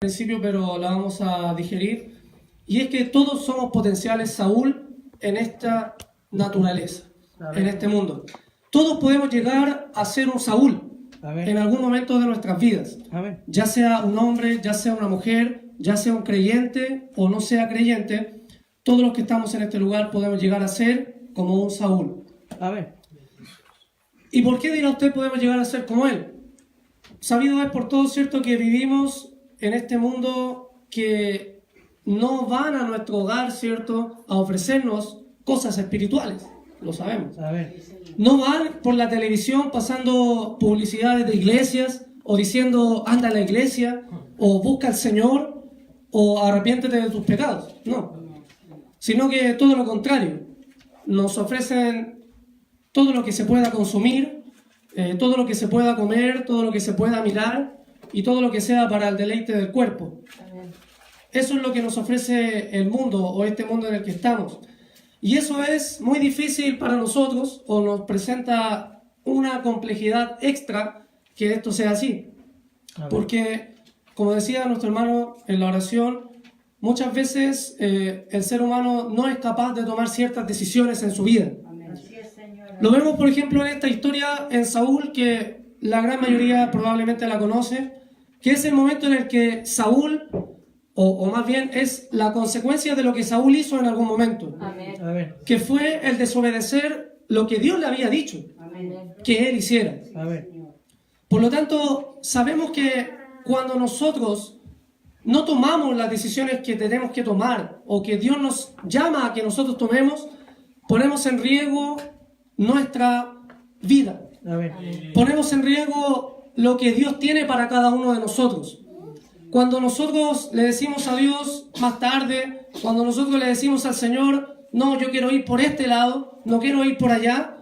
principio, pero la vamos a digerir, y es que todos somos potenciales Saúl en esta naturaleza, en este mundo. Todos podemos llegar a ser un Saúl en algún momento de nuestras vidas, ya sea un hombre, ya sea una mujer, ya sea un creyente o no sea creyente. Todos los que estamos en este lugar podemos llegar a ser como un Saúl. ¿Y por qué, dirá usted, podemos llegar a ser como él? Sabido es por todo, cierto, que vivimos en este mundo que no van a nuestro hogar, cierto, a ofrecernos cosas espirituales, lo sabemos. No van por la televisión pasando publicidades de iglesias o diciendo anda a la iglesia o busca al Señor o arrepiéntete de tus pecados, no. Sino que todo lo contrario, nos ofrecen todo lo que se pueda consumir, todo lo que se pueda comer, todo lo que se pueda mirar y todo lo que sea para el deleite del cuerpo. Eso es lo que nos ofrece el mundo o este mundo en el que estamos. Y eso es muy difícil para nosotros o nos presenta una complejidad extra que esto sea así. Porque, como decía nuestro hermano en la oración, muchas veces el ser humano no es capaz de tomar ciertas decisiones en su vida. Lo vemos, por ejemplo, en esta historia en Saúl, que la gran mayoría probablemente la conoce, que es el momento en el que Saúl, o más bien es la consecuencia de lo que Saúl hizo en algún momento, que fue el desobedecer lo que Dios le había dicho que él hiciera. Por lo tanto, sabemos que cuando nosotros no tomamos las decisiones que tenemos que tomar o que Dios nos llama a que nosotros tomemos, ponemos en riesgo nuestra vida. Ponemos en riesgo lo que Dios tiene para cada uno de nosotros. Cuando nosotros le decimos a Dios más tarde, cuando nosotros le decimos al Señor, no, yo quiero ir por este lado, no quiero ir por allá,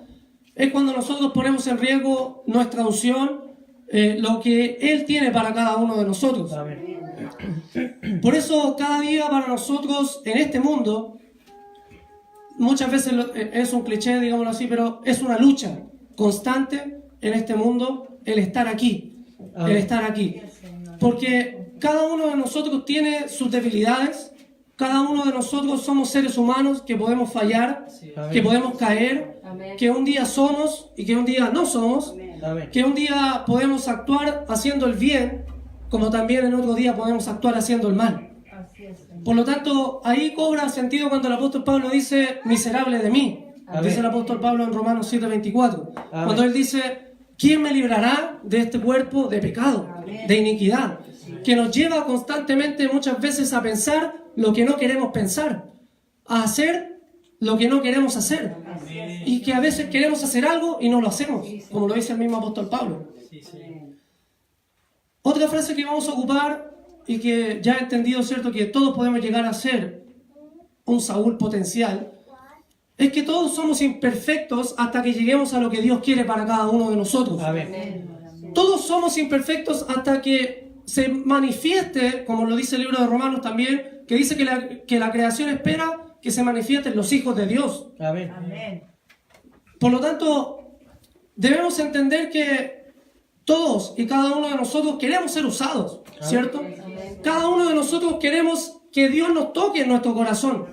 es cuando nosotros ponemos en riesgo nuestra unción, lo que Él tiene para cada uno de nosotros. Por eso cada día para nosotros en este mundo, muchas veces es un cliché, digámoslo así, pero es una lucha constante en este mundo el estar aquí, el estar aquí. Porque cada uno de nosotros tiene sus debilidades, cada uno de nosotros somos seres humanos que podemos fallar, que podemos caer, que un día somos y que un día no somos, que un día podemos actuar haciendo el bien, como también en otro día podemos actuar haciendo el mal. Por lo tanto, ahí cobra sentido cuando el apóstol Pablo dice, miserable de mí, dice el apóstol Pablo en Romanos 7:24, cuando él dice, ¿quién me librará de este cuerpo de pecado, de iniquidad? Que nos lleva constantemente muchas veces a pensar lo que no queremos pensar, a hacer lo que no queremos hacer, y que a veces queremos hacer algo y no lo hacemos, como lo dice el mismo apóstol Pablo. Otra frase que vamos a ocupar y que ya he entendido, cierto, que todos podemos llegar a ser un Saúl potencial, es que todos somos imperfectos hasta que lleguemos a lo que Dios quiere para cada uno de nosotros. Todos somos imperfectos hasta que se manifieste, como lo dice el libro de Romanos también, que dice que la creación espera que se manifiesten los hijos de Dios. Por lo tanto, debemos entender que todos y cada uno de nosotros queremos ser usados, ¿cierto? Cada uno de nosotros queremos que Dios nos toque en nuestro corazón.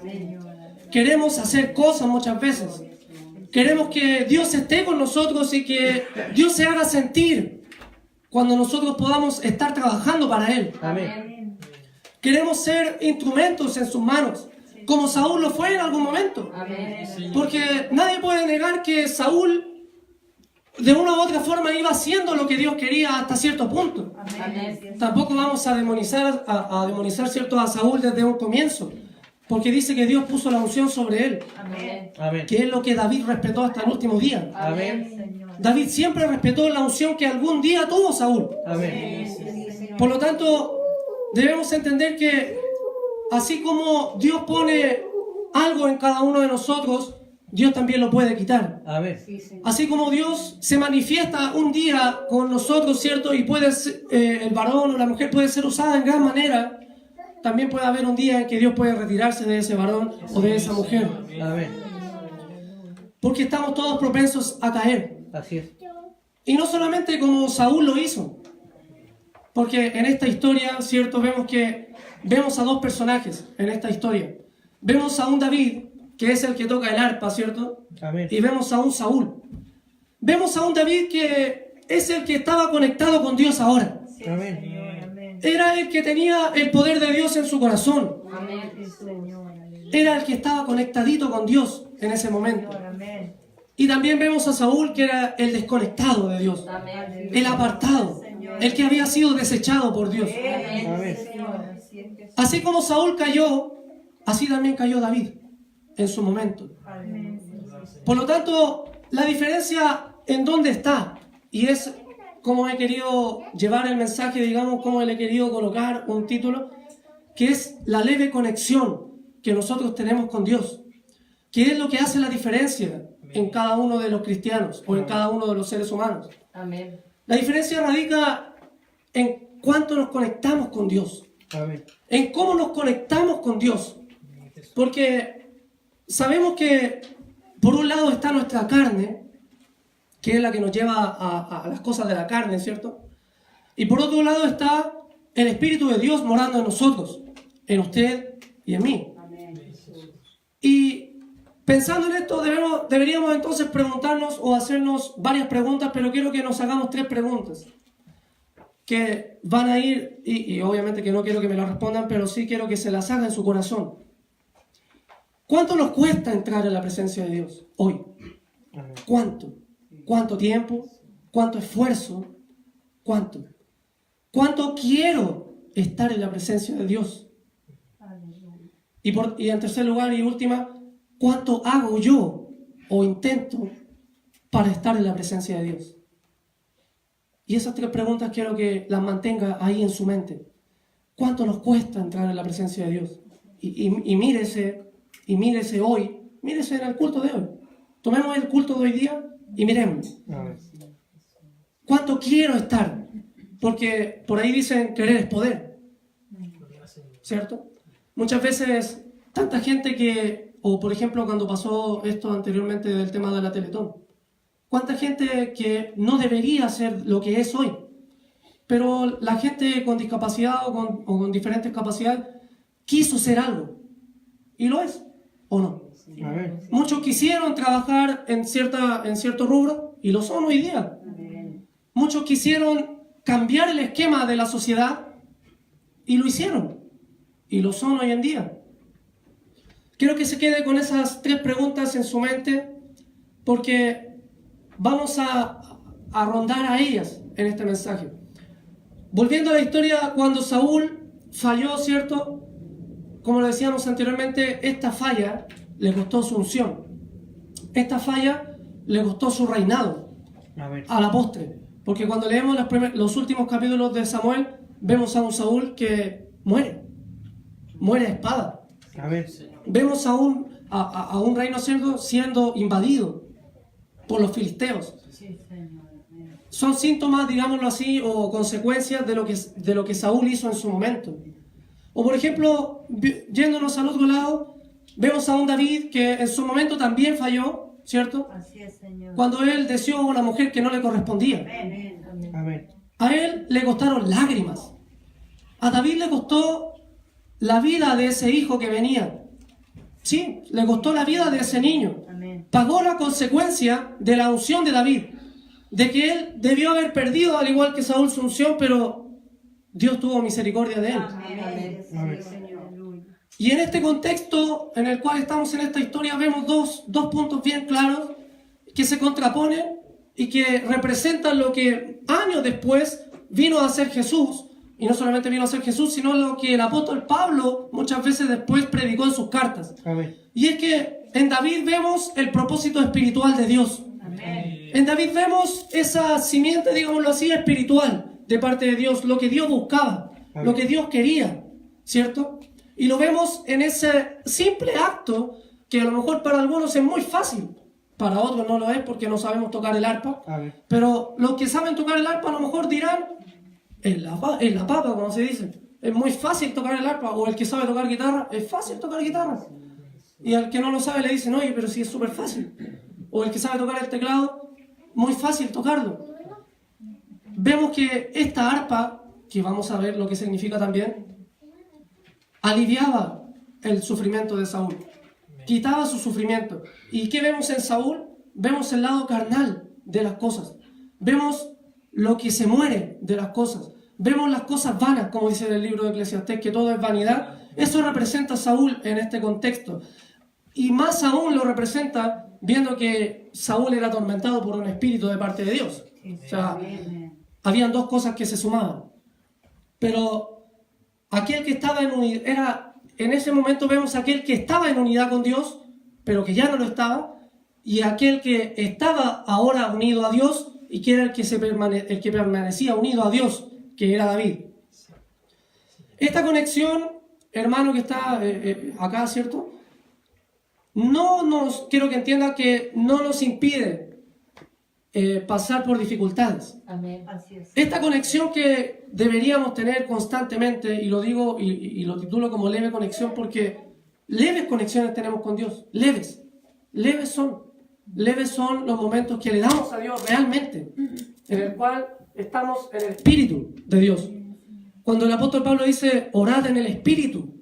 Queremos hacer cosas muchas veces. Queremos que Dios esté con nosotros y que Dios se haga sentir cuando nosotros podamos estar trabajando para Él. Queremos ser instrumentos en sus manos, como Saúl lo fue en algún momento. Porque nadie puede negar que Saúl de una u otra forma iba haciendo lo que Dios quería hasta cierto punto. Tampoco vamos a demonizar, cierto, a Saúl desde un comienzo, porque dice que Dios puso la unción sobre él, que es lo que David respetó hasta el último día. David siempre respetó la unción que algún día tuvo Saúl. Por lo tanto, debemos entender que así como Dios pone algo en cada uno de nosotros, Dios también lo puede quitar. Así como Dios se manifiesta un día con nosotros, ¿cierto? Y puede ser, el varón o la mujer puede ser usada en gran manera, también puede haber un día en que Dios puede retirarse de ese varón o de esa mujer. Porque estamos todos propensos a caer. Y no solamente como Saúl lo hizo. Porque en esta historia, ¿cierto? Vemos a dos personajes en esta historia. Vemos a un David, que es el que toca el arpa, ¿cierto? Amén. Y vemos a un Saúl. Vemos a un David que es el que estaba conectado con Dios ahora. Amén. Era el que tenía el poder de Dios en su corazón. Amén. Era el que estaba conectadito con Dios en ese momento. Amén. Y también vemos a Saúl, que era el desconectado de Dios, Amén. el apartado, el que había sido desechado por Dios. Amén. Así como Saúl cayó, así también cayó David en su momento. Por lo tanto, la diferencia en dónde está, y es como he querido llevar el mensaje, digamos, como le he querido colocar un título, que es la leve conexión que nosotros tenemos con Dios, que es lo que hace la diferencia en cada uno de los cristianos o en cada uno de los seres humanos. Amén. La diferencia radica en cuánto nos conectamos con Dios, Amén. en cómo nos conectamos con Dios. Porque sabemos que por un lado está nuestra carne, que es la que nos lleva a las cosas de la carne, ¿cierto? Y por otro lado está el Espíritu de Dios morando en nosotros, en usted y en mí. Y pensando en esto, deberíamos entonces preguntarnos o hacernos varias preguntas, pero quiero que nos hagamos 3 preguntas que van a ir, y obviamente que no quiero que me las respondan, pero sí quiero que se las hagan en su corazón. ¿Cuánto nos cuesta entrar en la presencia de Dios hoy? Amén. ¿Cuánto? ¿Cuánto tiempo? ¿Cuánto esfuerzo? ¿Cuánto? ¿Cuánto quiero estar en la presencia de Dios? Y en tercer lugar y última, ¿cuánto hago yo o intento para estar en la presencia de Dios? Y esas 3 preguntas quiero que las mantenga ahí en su mente. ¿Cuánto nos cuesta entrar en la presencia de Dios? Y mírese hoy, mírese en el culto de hoy. Tomemos el culto de hoy día y miremos. Amén. ¿Cuánto quiero estar? Porque por ahí dicen querer es poder, ¿cierto? Muchas veces tanta gente o por ejemplo cuando pasó esto anteriormente del tema de la Teletón, cuánta gente que no debería ser lo que es hoy, pero la gente con discapacidad o con diferentes capacidades quiso ser algo, y lo es, ¿o no? Amén. Muchos quisieron trabajar en cierto rubro y lo son hoy día. Muchos quisieron cambiar el esquema de la sociedad y lo hicieron y lo son hoy en día. Quiero que se quede con esas 3 preguntas en su mente porque vamos a rondar a ellas en este mensaje. Volviendo a la historia, cuando Saúl falló, ¿cierto? Como lo decíamos anteriormente, esta falla le costó su unción. Esta falla le costó su reinado Amén. a la postre. Porque cuando leemos los últimos capítulos de Samuel, vemos a un Saúl que muere a espada. Amén. Vemos a un reino siendo invadido por los filisteos. Son síntomas, digámoslo así, o consecuencias de lo que Saúl hizo en su momento. O por ejemplo, yéndonos al otro lado, vemos a un David que en su momento también falló, ¿cierto? Así es, Señor. Cuando él deseó a una mujer que no le correspondía. Amén. Amén. Amén. A él le costaron lágrimas. A David le costó la vida de ese hijo que venía. Sí, le costó la vida de ese niño. Amén. Pagó la consecuencia de la unción de David, de que él debió haber perdido al igual que Saúl su unción, pero Dios tuvo misericordia de él. Amén. Amén. Señor. Y en este contexto en el cual estamos en esta historia vemos dos puntos bien claros que se contraponen y que representan lo que años después vino a hacer Jesús. Y no solamente vino a ser Jesús, sino lo que el apóstol Pablo muchas veces después predicó en sus cartas. Amén. Y es que en David vemos el propósito espiritual de Dios. Amén. En David vemos esa simiente, digámoslo así, espiritual de parte de Dios, lo que Dios buscaba, lo que Dios quería, ¿cierto? Y lo vemos en ese simple acto que a lo mejor para algunos es muy fácil, para otros no lo es porque no sabemos tocar el arpa, Amén. pero los que saben tocar el arpa a lo mejor dirán, en la papa, como se dice. Es muy fácil tocar el arpa, o el que sabe tocar guitarra, es fácil tocar guitarra. Y al que no lo sabe le dicen, oye, pero sí es súper fácil. O el que sabe tocar el teclado, muy fácil tocarlo. Vemos que esta arpa que vamos a ver lo que significa también, aliviaba el sufrimiento de Saúl, quitaba su sufrimiento. ¿Y qué vemos en Saúl? Vemos el lado carnal de las cosas, vemos lo que se muere de las cosas, vemos las cosas vanas, como dice el libro de Eclesiastés, que todo es vanidad. Eso representa a Saúl en este contexto, y más aún lo representa viendo que Saúl era atormentado por un espíritu de parte de Dios. O sea, habían dos cosas que se sumaban. Pero aquel que estaba en unidad, en ese momento vemos a aquel que estaba en unidad con Dios, pero que ya no lo estaba, y aquel que estaba ahora unido a Dios, y que era el que permanecía unido a Dios, que era David. Esta conexión, hermano que está acá, ¿cierto? Quiero que entienda que no nos impide pasar por dificultades. Amén. Así es. Esta conexión que deberíamos tener constantemente, y lo digo y lo titulo como leve conexión, porque leves conexiones tenemos con Dios, leves son los momentos que le damos a Dios realmente, en el cual estamos en el Espíritu de Dios. Cuando el apóstol Pablo dice, orad en el Espíritu,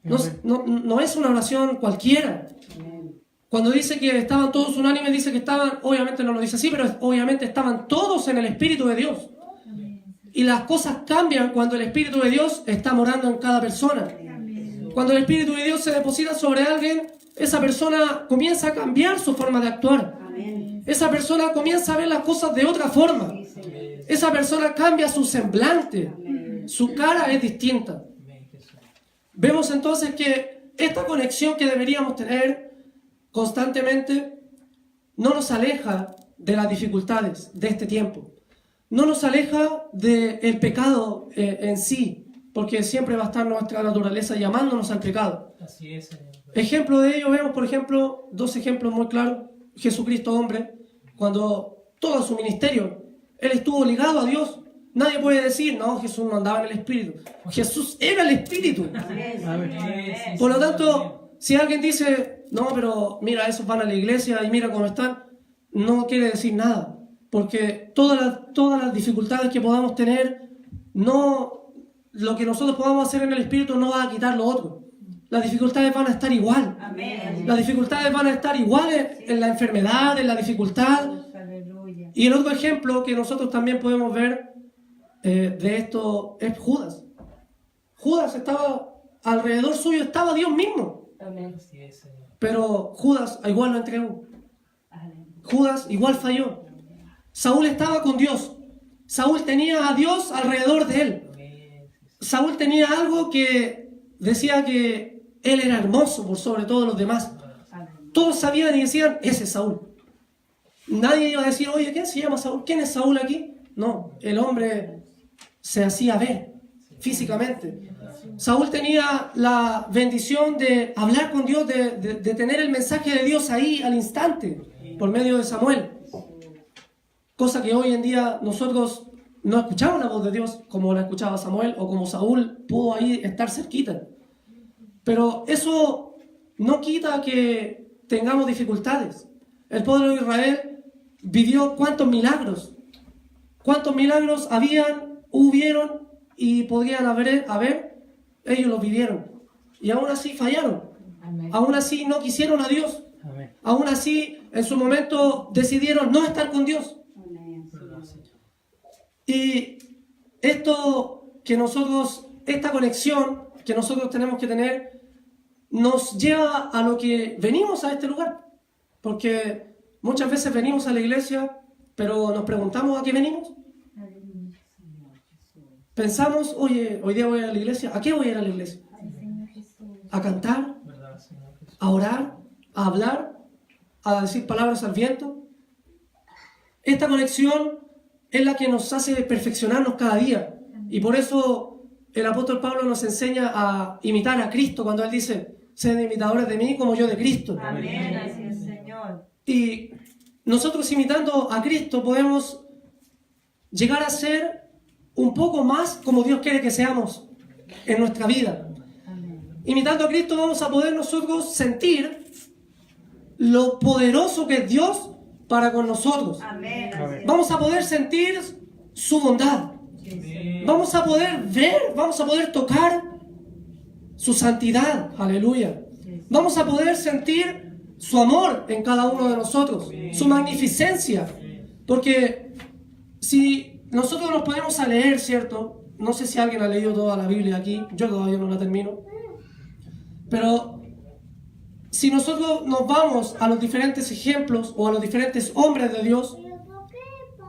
no es una oración cualquiera. Cuando dice que estaban todos unánimes, dice que estaban, obviamente no lo dice así, pero obviamente estaban todos en el Espíritu de Dios. Y las cosas cambian cuando el Espíritu de Dios está morando en cada persona. Cuando el Espíritu de Dios se deposita sobre alguien, esa persona comienza a cambiar su forma de actuar. Esa persona comienza a ver las cosas de otra forma. Esa persona cambia su semblante. Su cara es distinta. Vemos entonces que esta conexión que deberíamos tener constantemente no nos aleja de las dificultades de este tiempo. No nos aleja del pecado en sí, porque siempre va a estar nuestra naturaleza llamándonos al pecado. Así es, Señor. Ejemplo de ello vemos, por ejemplo, dos ejemplos muy claros. Jesucristo hombre, cuando todo su ministerio, Él estuvo ligado a Dios. Nadie puede decir, no, Jesús no andaba en el Espíritu. Jesús era el Espíritu. Por lo tanto, si alguien dice, no, pero mira, esos van a la iglesia y mira cómo están, no quiere decir nada. Porque todas las dificultades que podamos tener, lo que nosotros podamos hacer en el Espíritu no va a quitar lo otro. Las dificultades van a estar igual. Las dificultades van a estar iguales en la enfermedad, en la dificultad. Y el otro ejemplo que nosotros también podemos ver de esto es Judas. Judas estaba, alrededor suyo estaba Dios mismo. Así es, Señor. Pero Judas igual lo entregó. Judas igual falló. Saúl estaba con Dios. Saúl tenía a Dios alrededor de él. Saúl tenía algo que decía que él era hermoso por sobre todos los demás. Todos sabían y decían, ese es Saúl. Nadie iba a decir, oye, ¿quién se llama Saúl? ¿Quién es Saúl aquí? No, el hombre se hacía ver físicamente. Saúl tenía la bendición de hablar con Dios, de tener el mensaje de Dios ahí al instante, por medio de Samuel. Cosa que hoy en día nosotros no escuchamos la voz de Dios como la escuchaba Samuel o como Saúl pudo ahí estar cerquita. Pero eso no quita que tengamos dificultades. El pueblo de Israel vivió cuántos milagros hubieron y podrían haber, ellos los vivieron. Y aún así fallaron. Aún así no quisieron a Dios. Aún así en su momento decidieron no estar con Dios. Y esta conexión que nosotros tenemos que tener nos lleva a lo que venimos a este lugar. Porque muchas veces venimos a la iglesia, pero nos preguntamos a qué venimos. Pensamos, oye, hoy día voy a la iglesia. ¿A qué voy a ir a la iglesia? ¿A cantar? ¿A orar? ¿A hablar? ¿A decir palabras al viento? Esta conexión es la que nos hace perfeccionarnos cada día. Y por eso el apóstol Pablo nos enseña a imitar a Cristo cuando él dice, sed imitadores de mí como yo de Cristo. Amén, así es, Señor. Y nosotros imitando a Cristo podemos llegar a ser un poco más como Dios quiere que seamos en nuestra vida. Imitando a Cristo vamos a poder nosotros sentir lo poderoso que es Dios para con nosotros. Amén. Vamos a poder sentir su bondad. Vamos a poder ver, vamos a poder tocar su santidad. Aleluya. Vamos a poder sentir su amor en cada uno de nosotros, su magnificencia. Porque si nosotros nos ponemos a leer, ¿cierto? No sé si alguien ha leído toda la Biblia aquí, yo todavía no la termino. Pero si nosotros nos vamos a los diferentes ejemplos o a los diferentes hombres de Dios,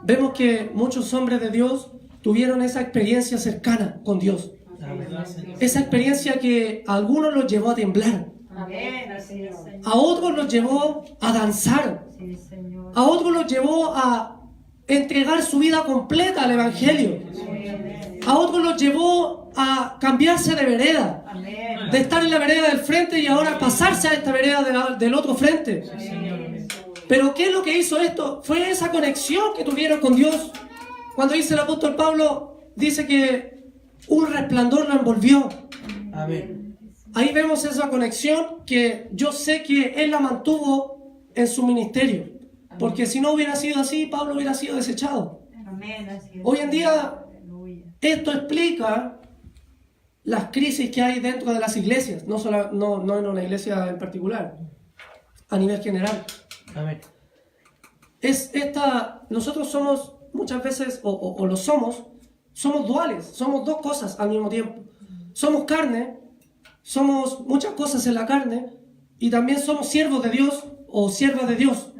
vemos que muchos hombres de Dios tuvieron esa experiencia cercana con Dios. Esa experiencia que a algunos los llevó a temblar, Amén. Así es, Señor. a otros los llevó a danzar, Sí, Señor. a otros los llevó a entregar su vida completa al Evangelio, a otros los llevó a cambiarse de vereda, Amén. de estar en la vereda del frente y ahora pasarse a esta vereda del otro frente. Pero ¿qué es lo que hizo esto? Fue esa conexión que tuvieron con Dios. Cuando dice el apóstol Pablo, dice que un resplandor lo envolvió. Amén. Ahí vemos esa conexión que yo sé que él la mantuvo en su ministerio. Porque si no hubiera sido así, Pablo hubiera sido desechado. Amén. Así es. Hoy en día, Aleluya. esto explica las crisis que hay dentro de las iglesias. No en una iglesia en particular, a nivel general. Amén. Nosotros somos muchas veces, o lo somos duales, somos dos cosas al mismo tiempo. Somos carne, somos muchas cosas en la carne, y también somos siervos de Dios o siervas de Dios.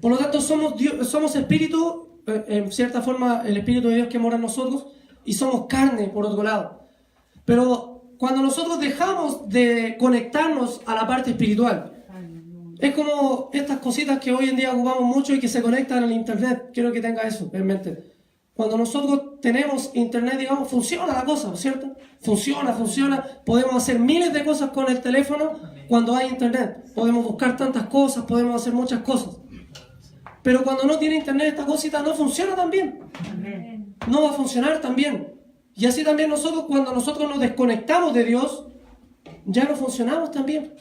Por lo tanto, somos espíritu, en cierta forma, el Espíritu de Dios que mora en nosotros, y somos carne, por otro lado. Pero cuando nosotros dejamos de conectarnos a la parte espiritual, es como estas cositas que hoy en día ocupamos mucho y que se conectan al internet. Quiero que tenga eso en mente. Cuando nosotros tenemos internet, digamos, funciona la cosa, ¿cierto? Funciona. Podemos hacer miles de cosas con el teléfono cuando hay internet. Podemos buscar tantas cosas, podemos hacer muchas cosas. Pero cuando no tiene internet, esta cosita no funciona tan bien. Amén. No va a funcionar tan bien. Y así también nosotros, cuando nosotros nos desconectamos de Dios, ya no funcionamos tan bien.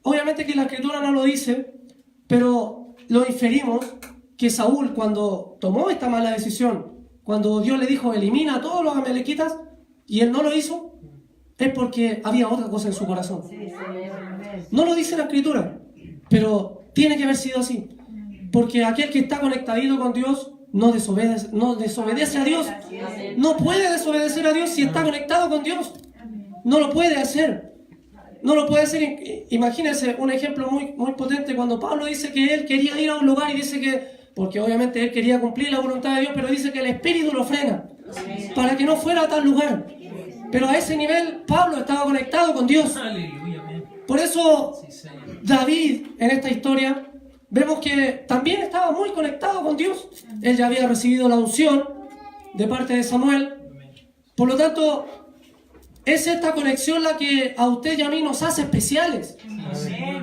Obviamente que la Escritura no lo dice, pero lo inferimos que Saúl, cuando tomó esta mala decisión, cuando Dios le dijo elimina a todos los amalequitas y él no lo hizo, es porque había otra cosa en su corazón. Sí, Señor. Amén. No lo dice la Escritura, pero tiene que haber sido así, porque aquel que está conectadito con Dios no desobedece a Dios. No puede desobedecer a Dios si está conectado con Dios. No lo puede hacer. No lo puede hacer. Imagínense un ejemplo muy, muy potente cuando Pablo dice que él quería ir a un lugar y dice que, porque obviamente él quería cumplir la voluntad de Dios, pero dice que el Espíritu lo frena para que no fuera a tal lugar. Pero a ese nivel Pablo estaba conectado con Dios. Aleluya, amén. Por eso Sí, Señor. David en esta historia vemos que también estaba muy conectado con Dios. Él ya había recibido la unción de parte de Samuel. Por lo tanto, es esta conexión la que a usted y a mí nos hace especiales. Amén.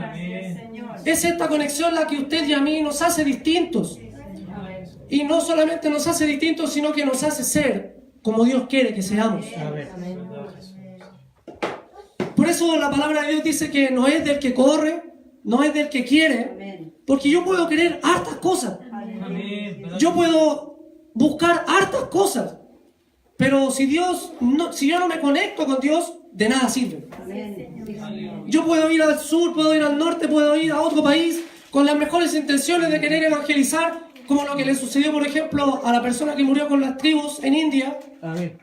Así es, Señor. Es esta conexión la que a usted y a mí nos hace distintos. Y no solamente nos hace distintos, sino que nos hace ser como Dios quiere que seamos. Amén. Por eso la palabra de Dios dice que no es del que corre, no es del que quiere. Amén. Porque yo puedo querer hartas cosas. Amén. Yo puedo buscar hartas cosas. Pero si yo no me conecto con Dios, de nada sirve. Amén. Yo puedo ir al sur, puedo ir al norte, puedo ir a otro país con las mejores intenciones de querer evangelizar, como lo que le sucedió, por ejemplo, a la persona que murió con las tribus en India. Amén.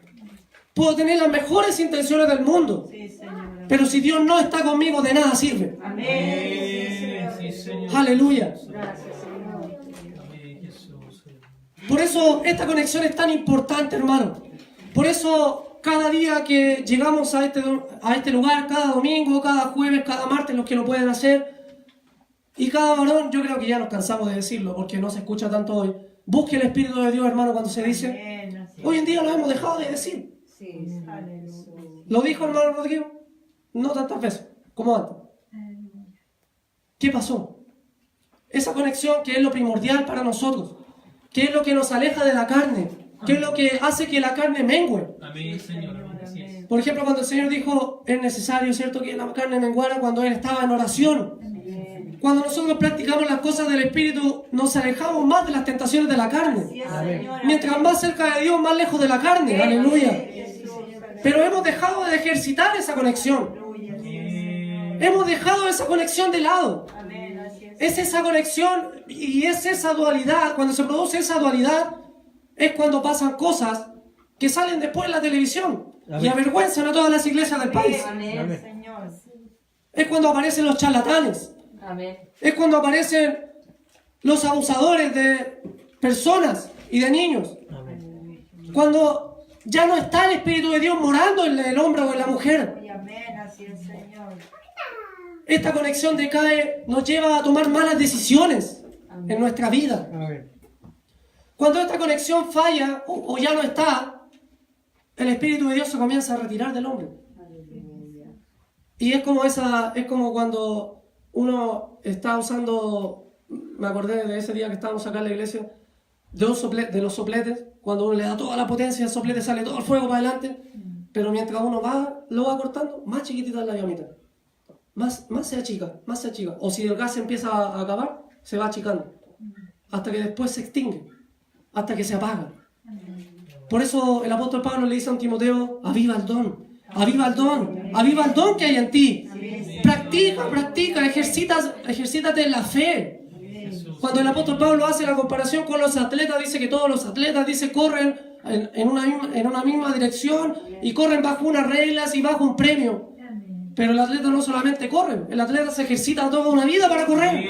Puedo tener las mejores intenciones del mundo, Sí, Señor. pero si Dios no está conmigo, de nada sirve. Amén. Sí, Señor. Aleluya. Gracias, Señor. Amén, Jesús. Por eso esta conexión es tan importante, hermano. Por eso cada día que llegamos a este lugar, cada domingo, cada jueves, cada martes, los que lo pueden hacer, y cada varón, yo creo que ya nos cansamos de decirlo porque no se escucha tanto hoy. Busque el Espíritu de Dios, hermano, cuando se dice. Amén. Así Hoy en día lo hemos dejado de decir. Sí, aleluya. ¿Lo dijo hermano Rodrigo? No tantas veces como antes. ¿Qué pasó? Esa conexión que es lo primordial para nosotros, que es lo que nos aleja de la carne, que es lo que hace que la carne mengue. Amén, Señor. Amén. Así es. Por ejemplo, cuando el Señor dijo, es necesario, ¿cierto?, que la carne menguara cuando Él estaba en oración. Cuando nosotros practicamos las cosas del Espíritu, nos alejamos más de las tentaciones de la carne. Así es, Amén. Señor. Mientras más cerca de Dios, más lejos de la carne. Aleluya. Jesús. Pero hemos dejado de ejercitar esa conexión. Aleluya. Hemos dejado esa conexión de lado. Amén. Así es. Es esa conexión y es esa dualidad. Cuando se produce esa dualidad, es cuando pasan cosas que salen después en la televisión y Amén. avergüenzan a todas las iglesias del país. Amén, Amén. Señor. Es cuando aparecen los charlatanes. Amén. Es cuando aparecen los abusadores de personas y de niños. Amén. Cuando ya no está el Espíritu de Dios morando en el hombre o en la mujer. Y amén. Así es, Señor. Esta conexión decae, nos lleva a tomar malas decisiones en nuestra vida. Amén. Cuando esta conexión falla o ya no está, el Espíritu de Dios se comienza a retirar del hombre. Y es como cuando uno está usando, me acordé de ese día que estábamos acá en la iglesia, de los sopletes, cuando uno le da toda la potencia, el soplete sale todo el fuego para adelante, pero mientras uno lo va cortando, más chiquitita es la llamita. Más se achica, más se achica. O si el gas se empieza a acabar, se va achicando. Hasta que después se extingue, hasta que se apaga. Por eso el apóstol Pablo le dice a un Timoteo, aviva el don, aviva el don que hay en ti. Practica, ejercítate en la fe. Cuando el apóstol Pablo hace la comparación con los atletas, dice que todos los atletas, corren en una misma dirección y corren bajo unas reglas y bajo un premio. Pero el atleta no solamente corre, el atleta se ejercita toda una vida para correr.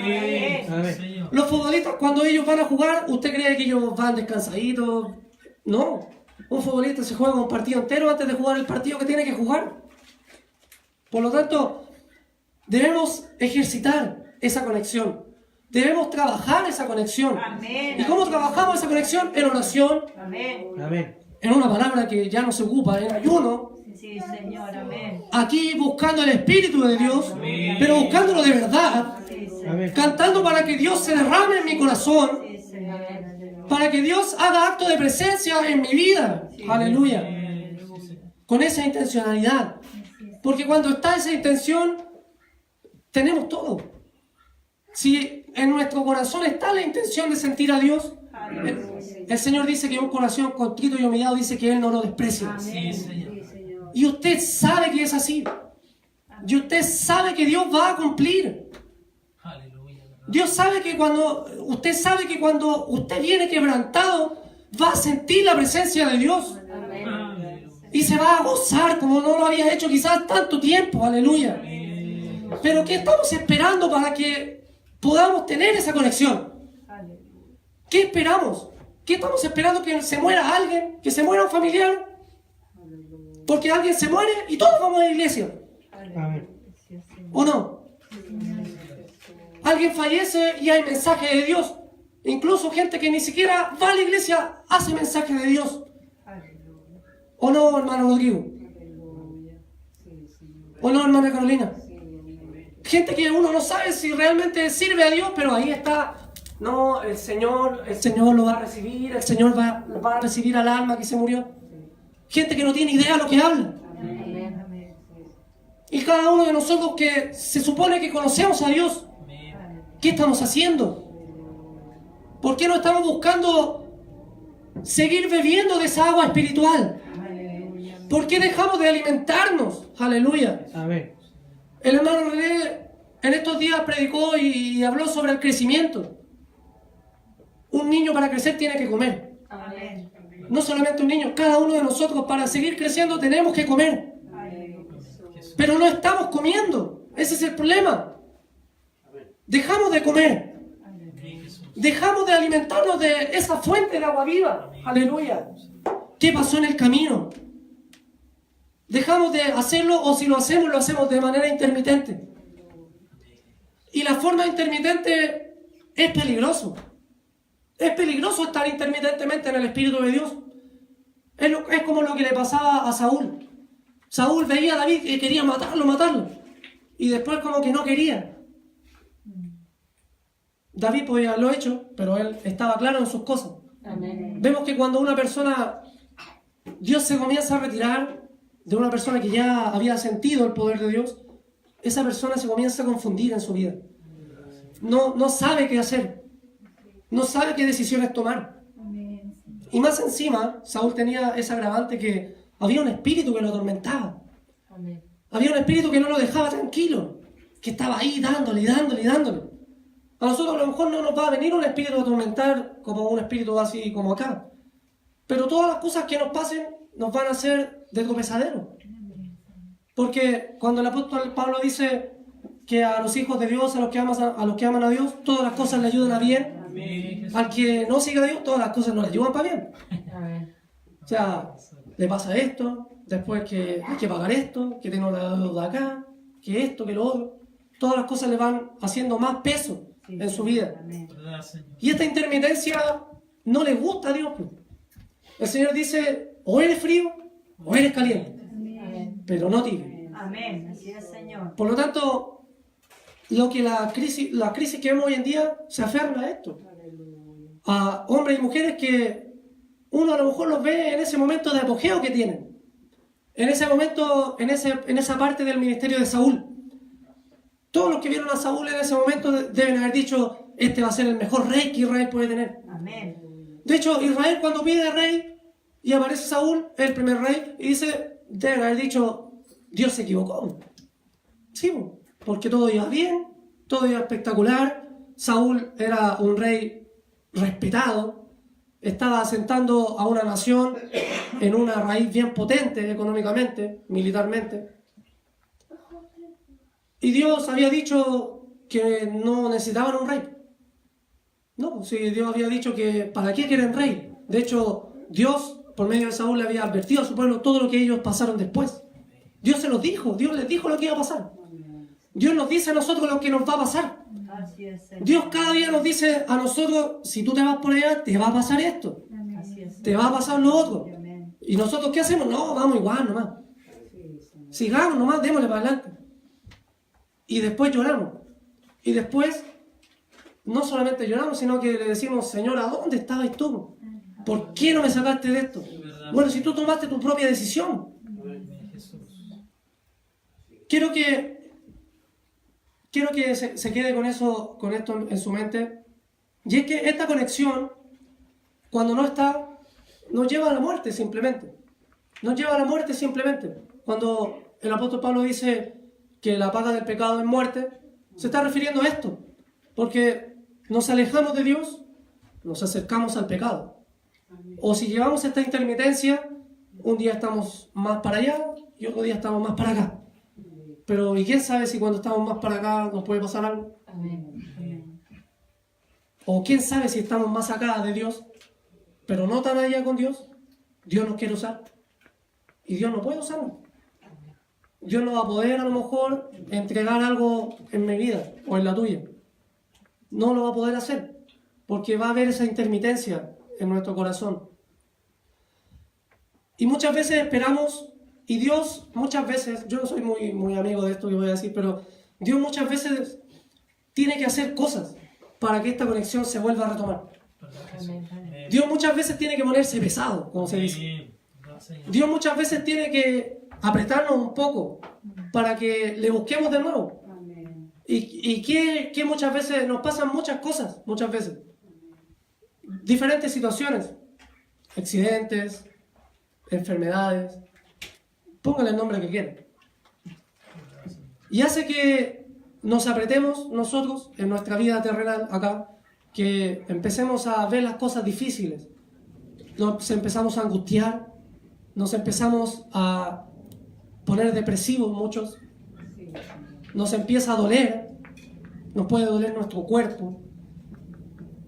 Amén. Señor. Los futbolistas, cuando ellos van a jugar, ¿usted cree que ellos van descansaditos? No. Un futbolista se juega un partido entero antes de jugar el partido que tiene que jugar. Por lo tanto, debemos ejercitar esa conexión. Debemos trabajar esa conexión. Amén. ¿Y cómo trabajamos esa conexión? En oración, Amén. Amén. en una palabra que ya no se ocupa, en ayuno. Sí, Señor. Amén. Aquí buscando el Espíritu de Dios, pero buscándolo de verdad. Sí, Señor. Amén. Cantando para que Dios se derrame en mi corazón. Sí, Señor. Para que Dios haga acto de presencia en mi vida. Aleluya. Con esa intencionalidad. Porque cuando está esa intención, tenemos todo. Si en nuestro corazón está la intención de sentir a Dios, el Señor dice que un corazón contrito y humillado dice que Él no lo desprecia. Sí, Señor. Y usted sabe que es así. Y usted sabe que Dios va a cumplir. Aleluya. ¿verdad? Dios sabe que cuando usted viene quebrantado, va a sentir la presencia de Dios. Aleluya. Y se va a gozar como no lo había hecho quizás tanto tiempo. Aleluya. Pero ¿qué estamos esperando para que podamos tener esa conexión? ¿Qué esperamos? ¿Qué estamos esperando? ¿Que se muera alguien? ¿Que se muera un familiar? Porque alguien se muere y todos vamos a la iglesia. Amén. ¿O no? Alguien fallece y hay mensaje de Dios. Incluso gente que ni siquiera va a la iglesia hace mensaje de Dios. ¿O no, hermano Rodrigo? ¿O no, hermana Carolina? Gente que uno no sabe si realmente sirve a Dios, pero ahí está. No, el Señor lo va a recibir, el Señor va a recibir al alma que se murió. Gente que no tiene idea de lo que habla. Y cada uno de nosotros que se supone que conocemos a Dios, ¿qué estamos haciendo? ¿Por qué no estamos buscando seguir bebiendo de esa agua espiritual? ¿Por qué dejamos de alimentarnos? Aleluya. Amén. El hermano René en estos días predicó y habló sobre el crecimiento. Un niño para crecer tiene que comer. Amén. No solamente un niño, cada uno de nosotros para seguir creciendo tenemos que comer. Pero no estamos comiendo. Ese es el problema. Dejamos de comer. Dejamos de alimentarnos de esa fuente de agua viva. Aleluya. ¿Qué pasó en el camino? Dejamos de hacerlo, o si lo hacemos de manera intermitente. Y la forma intermitente es peligroso. Es peligroso estar intermitentemente en el Espíritu de Dios. Es como lo que le pasaba a Saúl. Saúl veía a David y quería matarlo. Y después como que no quería. David podía haberlo hecho, pero él estaba claro en sus cosas. Amén. Vemos que cuando una persona, Dios se comienza a retirar de una persona que ya había sentido el poder de Dios, esa persona se comienza a confundir en su vida. no sabe qué hacer, no sabe qué decisiones tomar. Y más encima, Saúl tenía ese agravante que había un espíritu que lo atormentaba. Había un espíritu que no lo dejaba tranquilo, que estaba ahí dándole y dándole y dándole. A nosotros a lo mejor no nos va a venir un espíritu a atormentar como un espíritu así como acá. Pero todas las cosas que nos pasen nos van a hacer de tropezadero. Porque cuando el apóstol Pablo dice que a los hijos de Dios, a los que aman a Dios, todas las cosas le ayudan a bien. Amén, Jesús. Al que no sigue a Dios, todas las cosas no le ayudan para bien. O sea, le pasa esto, después que hay que pagar esto, que tengo la deuda acá, que esto, que lo otro. Todas las cosas le van haciendo más peso en su vida. ¿Verdad, Señor? Y esta intermitencia no le gusta a Dios. Pues. El Señor dice, o eres frío o eres caliente, pero no tibio. Amén. Así es, Señor. Por lo tanto, la crisis que vemos hoy en día se aferra a esto. A hombres y mujeres que uno a lo mejor los ve en ese momento de apogeo que tienen. En ese momento, en esa parte del ministerio de Saúl. Todos los que vieron a Saúl en ese momento deben haber dicho, este va a ser el mejor rey que Israel puede tener. Amén. De hecho, Israel cuando pide rey y aparece Saúl, el primer rey, y dice, deben haber dicho, Dios se equivocó. Sí, porque todo iba bien, todo iba espectacular. Saúl era un rey respetado, estaba asentando a una nación en una raíz bien potente económicamente, militarmente. Y Dios había dicho que no necesitaban un rey. No, sí, Dios había dicho que ¿para qué quieren rey? De hecho, Dios, por medio de Saúl, le había advertido a su pueblo todo lo que ellos pasaron después. Dios se los dijo, Dios les dijo lo que iba a pasar. Dios nos dice a nosotros lo que nos va a pasar. Así es, Señor. Dios cada día nos dice a nosotros, si tú te vas por allá, te va a pasar esto, Así es. te va a pasar lo otro. Amén. ¿Y nosotros qué hacemos? No, vamos igual nomás. Sigamos nomás, démosle para adelante. Y después lloramos. Y después, no solamente lloramos, sino que le decimos, Señor, ¿a dónde estabas tú? ¿Por qué no me sacaste de esto? Bueno, si tú tomaste tu propia decisión. Amén, Jesús. Quiero que se quede con esto en su mente. Y es que esta conexión, cuando no está, nos lleva a la muerte simplemente. Nos lleva a la muerte simplemente. Cuando el apóstol Pablo dice que la paga del pecado es muerte, se está refiriendo a esto. Porque nos alejamos de Dios, nos acercamos al pecado. O si llevamos esta intermitencia, un día estamos más para allá y otro día estamos más para acá. Pero ¿y quién sabe si cuando estamos más para acá nos puede pasar algo? Amén. O quién sabe si estamos más acá de Dios, pero no tan allá con Dios. Dios nos quiere usar. Y Dios no puede usarnos. Dios no va a poder a lo mejor entregar algo en mi vida o en la tuya. No lo va a poder hacer. Porque va a haber esa intermitencia en nuestro corazón. Y muchas veces esperamos, y Dios muchas veces, yo no soy muy amigo de esto que voy a decir, pero Dios muchas veces tiene que hacer cosas para que esta conexión se vuelva a retomar. ¿Verdad, Jesús? Amén. Dios muchas veces tiene que ponerse pesado, como se dice. Amén. ¿Verdad, Señor? Dios muchas veces tiene que apretarnos un poco para que le busquemos de nuevo. Y que muchas veces nos pasan muchas cosas, muchas veces. Diferentes situaciones, accidentes, enfermedades, pónganle el nombre que quieran. Y hace que nos apretemos nosotros en nuestra vida terrenal acá, que empecemos a ver las cosas difíciles, nos empezamos a angustiar, nos empezamos a poner depresivos muchos, nos empieza a doler, nos puede doler nuestro cuerpo,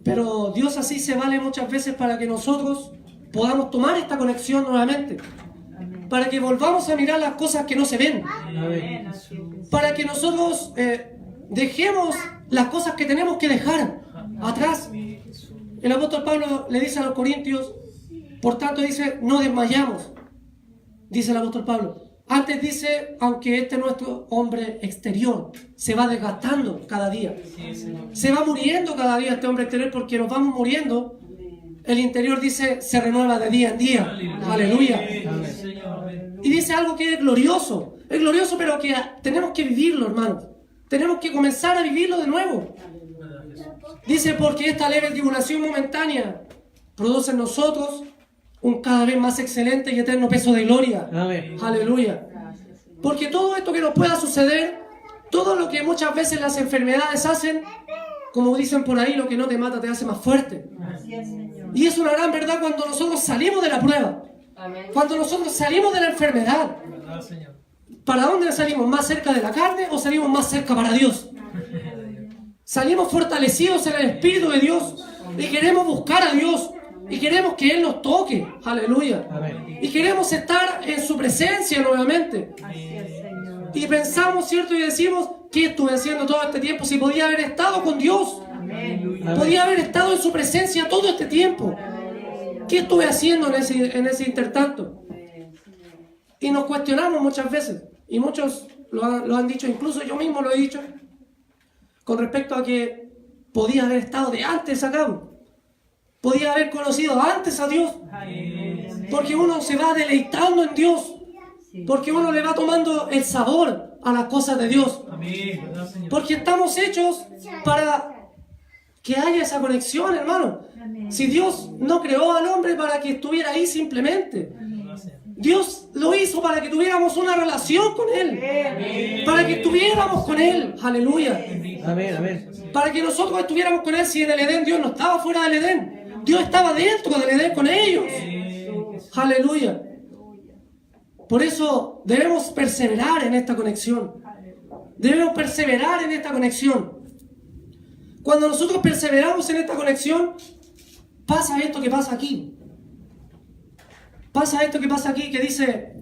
pero Dios así se vale muchas veces para que nosotros podamos tomar esta conexión nuevamente, para que volvamos a mirar las cosas que no se ven, Amén. Así es. para que nosotros dejemos las cosas que tenemos que dejar atrás. El apóstol Pablo le dice a los corintios, por tanto dice, no desmayamos, dice el apóstol Pablo. Antes dice, aunque este nuestro hombre exterior se va desgastando cada día, Sí, Señor. se va muriendo cada día este hombre exterior porque nos vamos muriendo, el interior dice, se renueva de día en día. Aleluya. Amén, Señor. Amén. Y dice algo que es glorioso pero que tenemos que vivirlo, hermanos. Tenemos que comenzar a vivirlo de nuevo. Dice, porque esta leve tribulación momentánea produce en nosotros un cada vez más excelente y eterno peso de gloria. Amén. Aleluya. Porque todo esto que nos pueda suceder, todo lo que muchas veces las enfermedades hacen, como dicen por ahí, lo que no te mata te hace más fuerte. Así es, Señor. Y es una gran verdad cuando nosotros salimos de la prueba, cuando nosotros salimos de la enfermedad. ¿Verdad, Señor? ¿Para dónde salimos? ¿Más cerca de la carne o salimos más cerca para Dios? Salimos fortalecidos en el Espíritu de Dios y queremos buscar a Dios y queremos que Él nos toque. Aleluya. Amén. Y queremos estar en su presencia nuevamente. Así es, Señor. Y pensamos, ¿cierto? Y decimos, ¿qué estuve haciendo todo este tiempo? Si podía haber estado con Dios, Amén. podía haber estado en su presencia todo este tiempo. ¿Qué estuve haciendo en ese intertanto? Y nos cuestionamos muchas veces, y muchos lo han dicho, incluso yo mismo lo he dicho, con respecto a que podía haber estado de antes acá, podía haber conocido antes a Dios, Aleluya. porque uno se va deleitando en Dios, Sí. porque uno le va tomando el sabor a las cosas de Dios, Amén. ¿Verdad, Señor? porque estamos hechos para que haya esa conexión, hermano. Amén. Si Dios no creó al hombre para que estuviera ahí simplemente, ¿Verdad, Señor? Dios lo hizo para que tuviéramos una relación con Él, para que estuviéramos con Él, aleluya, Amén. Amén. para que nosotros estuviéramos con Él. Si en el Edén Dios no estaba fuera del Edén, Dios estaba dentro del Edén con ellos, aleluya. Por eso debemos perseverar en esta conexión, debemos perseverar en esta conexión. Cuando nosotros perseveramos en esta conexión, pasa esto que pasa aquí. Pasa esto que pasa aquí, que dice,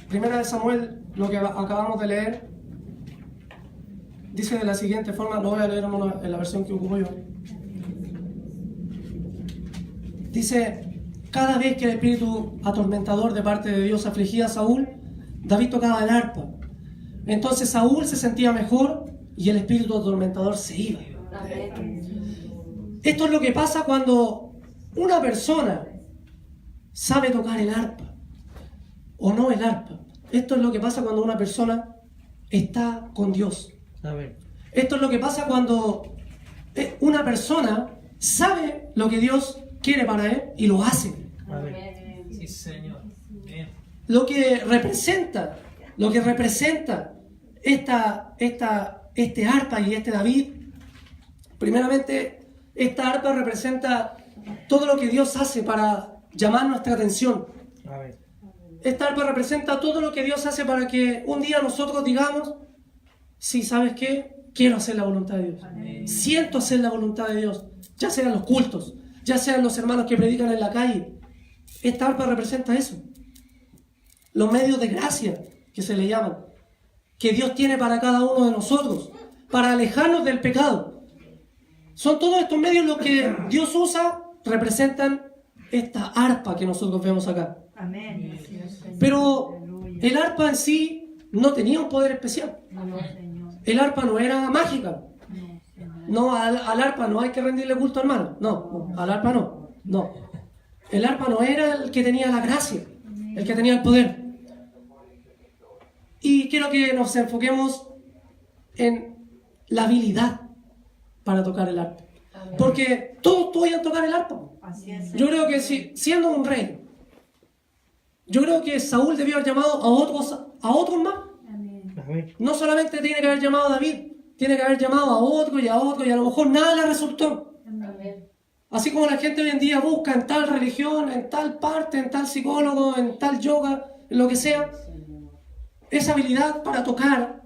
Primera de Samuel, lo que acabamos de leer, dice de la siguiente forma, lo voy a leer en la versión que ocupo yo. Dice, cada vez que el espíritu atormentador de parte de Dios afligía a Saúl, David tocaba el arpa. Entonces Saúl se sentía mejor y el espíritu atormentador se iba. Esto es lo que pasa cuando una persona sabe tocar el arpa o no el arpa. Esto es lo que pasa cuando una persona está con Dios. Amén. Esto es lo que pasa cuando una persona sabe lo que Dios quiere para él y lo hace. Amén. Sí, Señor. Amén. Lo que representa este arpa y este David, primeramente, esta arpa representa todo lo que Dios hace para llamar nuestra atención. Amén. Esta arpa representa todo lo que Dios hace para que un día nosotros digamos, sí, ¿sabes qué? Quiero hacer la voluntad de Dios. Siento hacer la voluntad de Dios. Ya sean los cultos, ya sean los hermanos que predican en la calle. Esta arpa representa eso. Los medios de gracia, que se le llaman, que Dios tiene para cada uno de nosotros, para alejarnos del pecado. Son todos estos medios los que Dios usa, representan esta arpa que nosotros vemos acá. Amén. Así es, Señor. Pero Aleluya. el arpa en sí no tenía un poder especial. No, Señor. El arpa no era mágica. No, Señor. No, al arpa no hay que rendirle culto, hermano. No, al arpa no. No. El arpa no era el que tenía la gracia, el que tenía el poder. Y quiero que nos enfoquemos en la habilidad para tocar el arpa. Porque todos podían tocar el arpa. Así es, Yo creo que siendo un rey, yo creo que Saúl debió haber llamado a otros más. Amén. Amén. No solamente tiene que haber llamado a David, tiene que haber llamado a otro y a otro, y a lo mejor nada le resultó. Amén. Así como la gente hoy en día busca en tal religión, en tal parte, en tal psicólogo, en tal yoga, en lo que sea, esa habilidad para tocar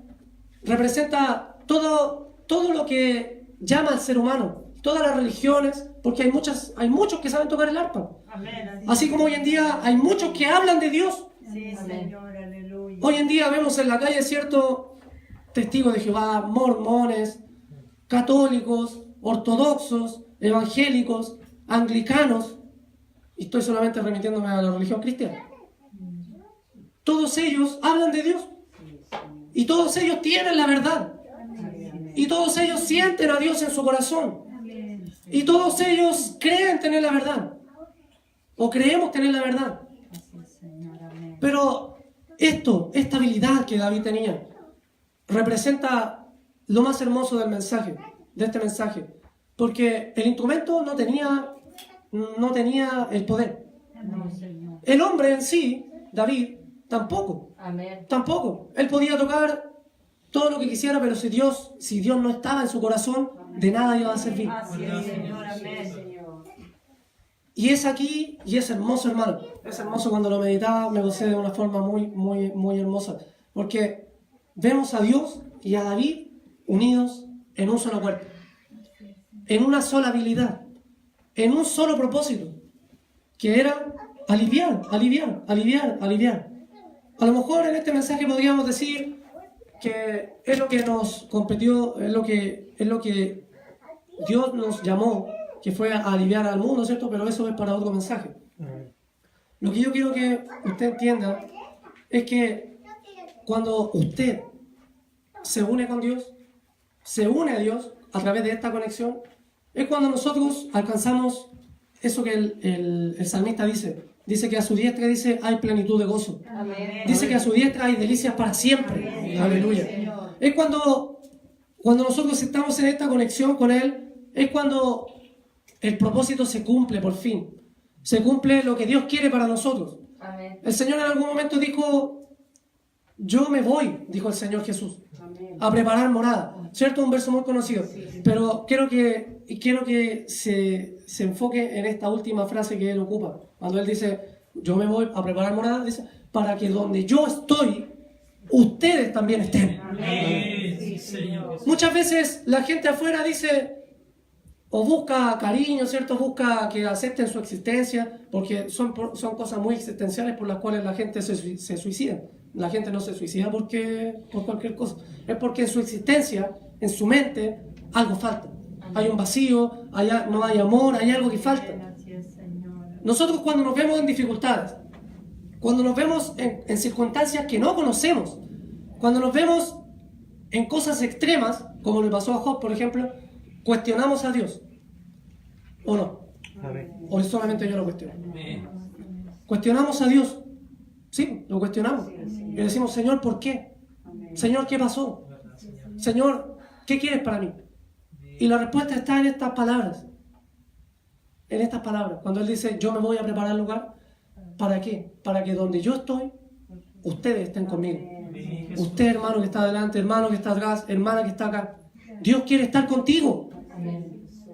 representa todo lo que llama al ser humano, todas las religiones, porque hay muchos que saben tocar el arpa. Amén. Así como hoy en día hay muchos que hablan de Dios. Sí, Señor. Aleluya. Hoy en día vemos en la calle ciertos testigos de Jehová, mormones, católicos, ortodoxos, evangélicos, anglicanos, y estoy solamente remitiéndome a la religión cristiana. Todos ellos hablan de Dios, y todos ellos tienen la verdad, y todos ellos sienten a Dios en su corazón, Amén. y todos ellos creen tener la verdad, o creemos tener la verdad. Así es, Señor. Amén. Pero esta habilidad que David tenía, representa lo más hermoso del mensaje, de este mensaje, porque el instrumento no tenía el poder. No, Señor. El hombre en sí, David, tampoco. Amén. Tampoco. Él podía tocar todo lo que quisiera, pero si Dios no estaba en su corazón, de nada iba a servir. Así es, Señor. Amén, Señor. Y es aquí, y es hermoso, hermano. Es hermoso cuando lo meditaba, me gocé de una forma muy, muy, muy hermosa. Porque vemos a Dios y a David unidos en un solo cuerpo, en una sola habilidad, en un solo propósito, que era aliviar. A lo mejor en este mensaje podríamos decir que es lo que nos competió, es lo que Dios nos llamó, que fue a aliviar al mundo, ¿cierto? Pero eso es para otro mensaje. Lo que yo quiero que usted entienda es que cuando usted se une con Dios, se une a Dios a través de esta conexión, es cuando nosotros alcanzamos eso que el salmista dice. Dice que a su diestra hay plenitud de gozo. Amén. Dice que a su diestra hay delicias para siempre. Aleluya. Es cuando nosotros estamos en esta conexión con Él, es cuando el propósito se cumple por fin. Se cumple lo que Dios quiere para nosotros. Amén. El Señor en algún momento dijo, yo me voy, dijo el Señor Jesús, a preparar morada. ¿Cierto? Un verso muy conocido. Pero quiero que se enfoque en esta última frase que Él ocupa. Cuando Él dice, yo me voy a preparar morada, dice, para que donde yo estoy, ustedes también estén. Amén. Sí, Señor. Muchas veces la gente afuera dice, o busca cariño, ¿cierto? Busca que acepten su existencia, porque son cosas muy existenciales por las cuales la gente se suicida. La gente no se suicida por cualquier cosa. Es porque en su existencia, en su mente, algo falta. Hay un vacío, no hay amor, hay algo que falta. Así es, Señor. Nosotros cuando nos vemos en dificultades, cuando nos vemos en circunstancias que no conocemos, cuando nos vemos en cosas extremas, como le pasó a Job, por ejemplo, cuestionamos a Dios. ¿O no? ¿O solamente yo lo cuestiono? Amén. ¿Cuestionamos a Dios? Sí, lo cuestionamos. Y decimos, Señor, ¿por qué? Señor, ¿qué pasó? ¿Verdad, Señor? Señor, ¿qué quieres para mí? Y la respuesta está en estas palabras. En estas palabras. Cuando Él dice, yo me voy a preparar lugar. ¿Para qué? Para que donde yo estoy, ustedes estén conmigo. Amén, Jesús. Usted, hermano que está adelante, hermano que está atrás, hermana que está acá. Dios quiere estar contigo.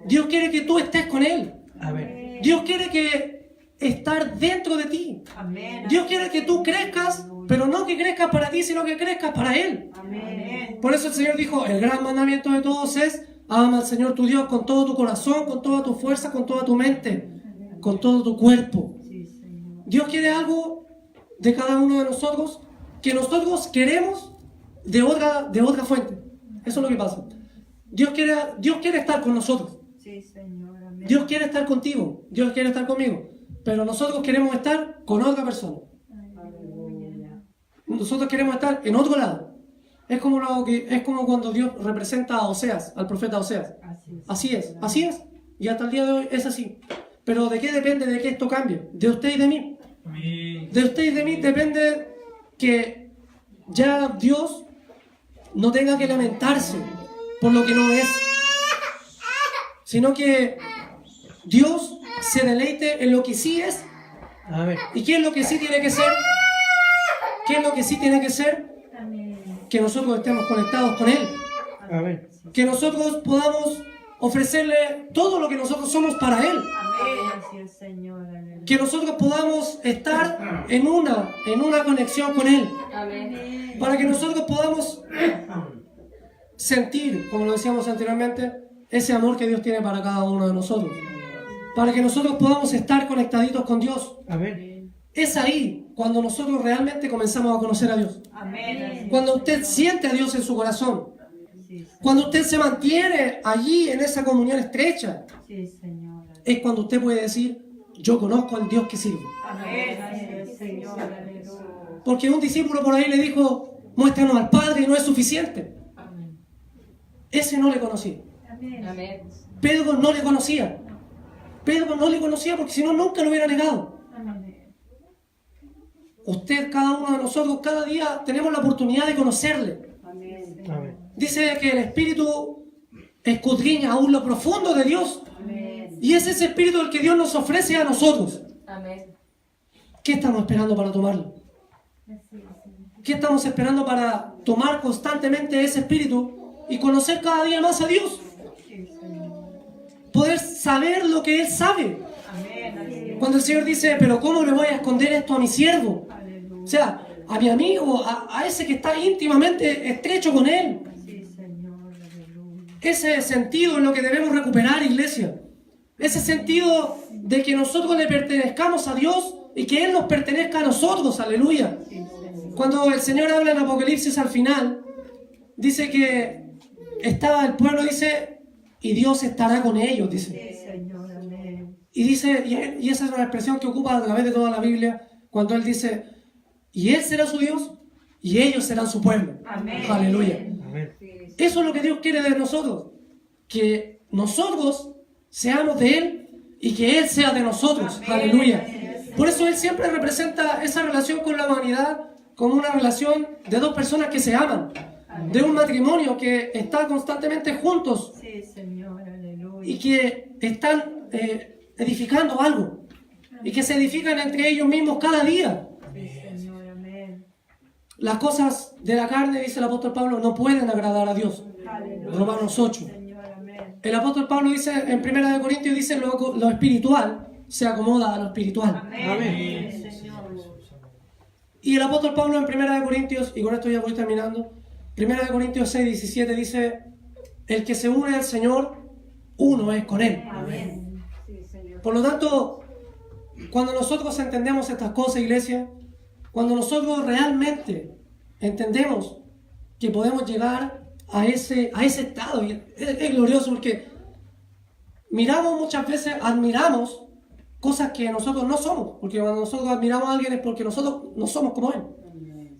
Dios quiere que tú estés con Él. Amén. Dios quiere que estar dentro de ti. Amén. Dios quiere que tú crezcas, pero no que crezcas para ti, sino que crezcas para Él. Amén. Por eso el Señor dijo, el gran mandamiento de todos es, ama al Señor tu Dios con todo tu corazón, con toda tu fuerza, con toda tu mente, con todo tu cuerpo. Sí, Señor. Dios quiere algo de cada uno de nosotros que nosotros queremos de otra fuente. Eso es lo que pasa. Dios quiere estar con nosotros. Sí, Señor. Amén. Dios quiere estar contigo. Dios quiere estar conmigo. Pero nosotros queremos estar con otra persona. Aleluya. Nosotros queremos estar en otro lado. Es como cuando Dios representa a Oseas, al profeta Oseas. Así es. Y hasta el día de hoy es así. Pero ¿de qué depende de que esto cambie? De usted y de mí. Amén. De usted y de mí depende que ya Dios no tenga que lamentarse por lo que no es, sino que Dios se deleite en lo que sí es. Amén. ¿Y qué es lo que sí tiene que ser? ¿Qué es lo que sí tiene que ser? Que nosotros estemos conectados con Él. Amén. Que nosotros podamos ofrecerle todo lo que nosotros somos para Él. Amén. Así es, Señor. Aleluya. Que nosotros podamos estar en una conexión con Él. Amén. Para que nosotros podamos sentir, como lo decíamos anteriormente, ese amor que Dios tiene para cada uno de nosotros. Para que nosotros podamos estar conectaditos con Dios. Amén. Es ahí cuando nosotros realmente comenzamos a conocer a Dios. Amén. Cuando usted siente a Dios en su corazón. Sí, Cuando usted se mantiene allí en esa comunión estrecha. sí, Señor. Es cuando usted puede decir, yo conozco al Dios que sirve. Amén. Así es, Señor. Aleluya. Porque un discípulo por ahí le dijo, muéstranos al Padre y no es suficiente. Ese no le conocía. Amén. Pedro no le conocía. Pedro no le conocía porque si no, nunca lo hubiera negado. Usted, cada uno de nosotros, cada día tenemos la oportunidad de conocerle. Amén. Amén. Dice que el Espíritu escudriña aún lo profundo de Dios. Amén. Y es ese Espíritu el que Dios nos ofrece a nosotros. Amén. ¿Qué estamos esperando para tomarlo? ¿Qué estamos esperando para tomar constantemente ese Espíritu y conocer cada día más a Dios? Sí, Señor. Poder saber lo que Él sabe. Amén. Así es. Cuando el Señor dice, pero ¿cómo le voy a esconder esto a mi siervo? Aleluya. O sea, a mi amigo, a ese que está íntimamente estrecho con Él. Sí, Señor. Aleluya. Ese sentido es lo que debemos recuperar, iglesia. Ese sentido de que nosotros le pertenezcamos a Dios y que Él nos pertenezca a nosotros. Aleluya. Sí, Señor. Cuando el Señor habla en Apocalipsis al final, dice que estaba el pueblo, dice, y Dios estará con ellos, dice. Sí, Señor. Amén. Y dice, y esa es una expresión que ocupa a través de toda la Biblia, cuando Él dice, y Él será su Dios, y ellos serán su pueblo. Amén. Aleluya. Amén. Sí, Eso es lo que Dios quiere de nosotros, que nosotros seamos de Él y que Él sea de nosotros. Amén. Aleluya. Por eso Él siempre representa esa relación con la humanidad como una relación de dos personas que se aman, de un matrimonio que está constantemente juntos sí, Señor. Aleluya. y que están edificando algo y que se edifican entre ellos mismos cada día. Sí, Señor. Amén. Las cosas de la carne, dice el apóstol Pablo, no pueden agradar a Dios. Aleluya. Romanos 8. Señor. Amén. El apóstol Pablo dice en 1 Corintios, dice lo espiritual se acomoda a lo espiritual. Amén. Sí, Señor. Y el apóstol Pablo en 1 Corintios, y con esto ya voy terminando, 1 Corintios 6, 17 dice, el que se une al Señor, uno es con Él. Amén. Sí, Señor. Por lo tanto, cuando nosotros entendemos estas cosas, iglesia, cuando nosotros realmente entendemos que podemos llegar a ese estado, y es glorioso porque miramos muchas veces, admiramos cosas que nosotros no somos, porque cuando nosotros admiramos a alguien es porque nosotros no somos como él.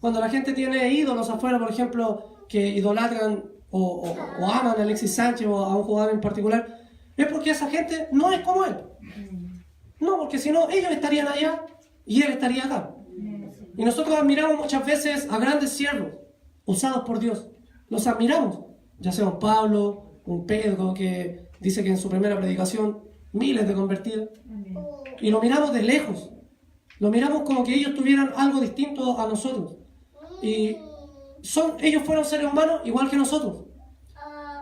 Cuando la gente tiene ídolos afuera, por ejemplo, que idolatran o aman a Alexis Sánchez o a un jugador en particular, es porque esa gente no es como él. No, porque si no, ellos estarían allá y él estaría acá. Y nosotros admiramos muchas veces a grandes siervos usados por Dios. Los admiramos, ya sea un Pablo, un Pedro, que dice que en su primera predicación miles de convertidos. Y lo miramos de lejos. Lo miramos como que ellos tuvieran algo distinto a nosotros. Y ellos fueron seres humanos igual que nosotros.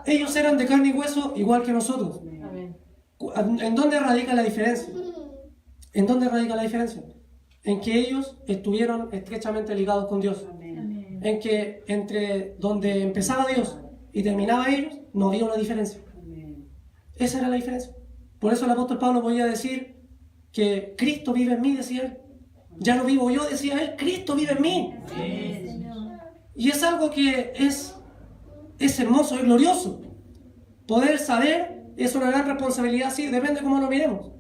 Ellos eran de carne y hueso igual que nosotros. Amén. ¿En dónde radica la diferencia? ¿En dónde radica la diferencia? En que ellos estuvieron estrechamente ligados con Dios. Amén. En que entre donde empezaba Dios y terminaba ellos, no había una diferencia. Amén. Esa era la diferencia. Por eso el apóstol Pablo podía decir que Cristo vive en mí, decía él. Ya no vivo yo, decía él, Cristo vive en mí. Y es algo que es hermoso, es glorioso. Poder saber es una gran responsabilidad, sí, depende de cómo lo miremos.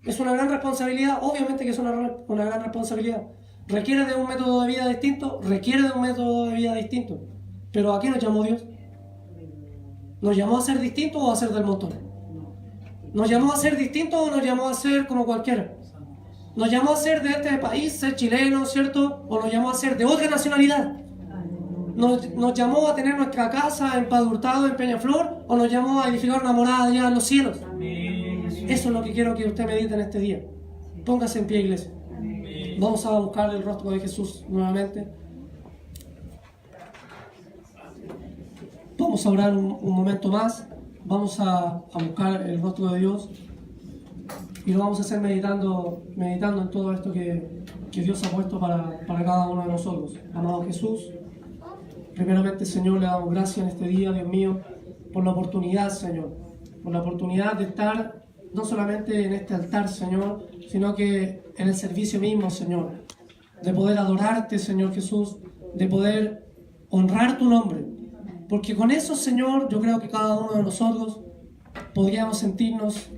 Es una gran responsabilidad, obviamente que es una gran responsabilidad. ¿Requiere de un método de vida distinto? Requiere de un método de vida distinto. Pero ¿a qué nos llamó Dios? ¿Nos llamó a ser distintos o a ser del montón? ¿Nos llamó a ser distintos o nos llamó a ser como cualquiera? ¿Nos llamó a ser de este país, ser chileno, ¿cierto? ¿O nos llamó a ser de otra nacionalidad? ¿Nos llamó a tener nuestra casa en Padre Hurtado, en Peñaflor? ¿O nos llamó a edificar una morada allá en los cielos? Eso es lo que quiero que usted medite en este día. Póngase en pie, iglesia. Vamos a buscar el rostro de Jesús nuevamente. Vamos a orar un momento más. Vamos a buscar el rostro de Dios. Y lo vamos a hacer meditando en todo esto que Dios ha puesto para cada uno de nosotros. Amado Jesús, primeramente, Señor, le damos gracias en este día, Dios mío, por la oportunidad, Señor. Por la oportunidad de estar no solamente en este altar, Señor, sino que en el servicio mismo, Señor. De poder adorarte, Señor Jesús, de poder honrar tu nombre. Porque con eso, Señor, yo creo que cada uno de nosotros podríamos sentirnos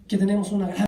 que tenemos una gran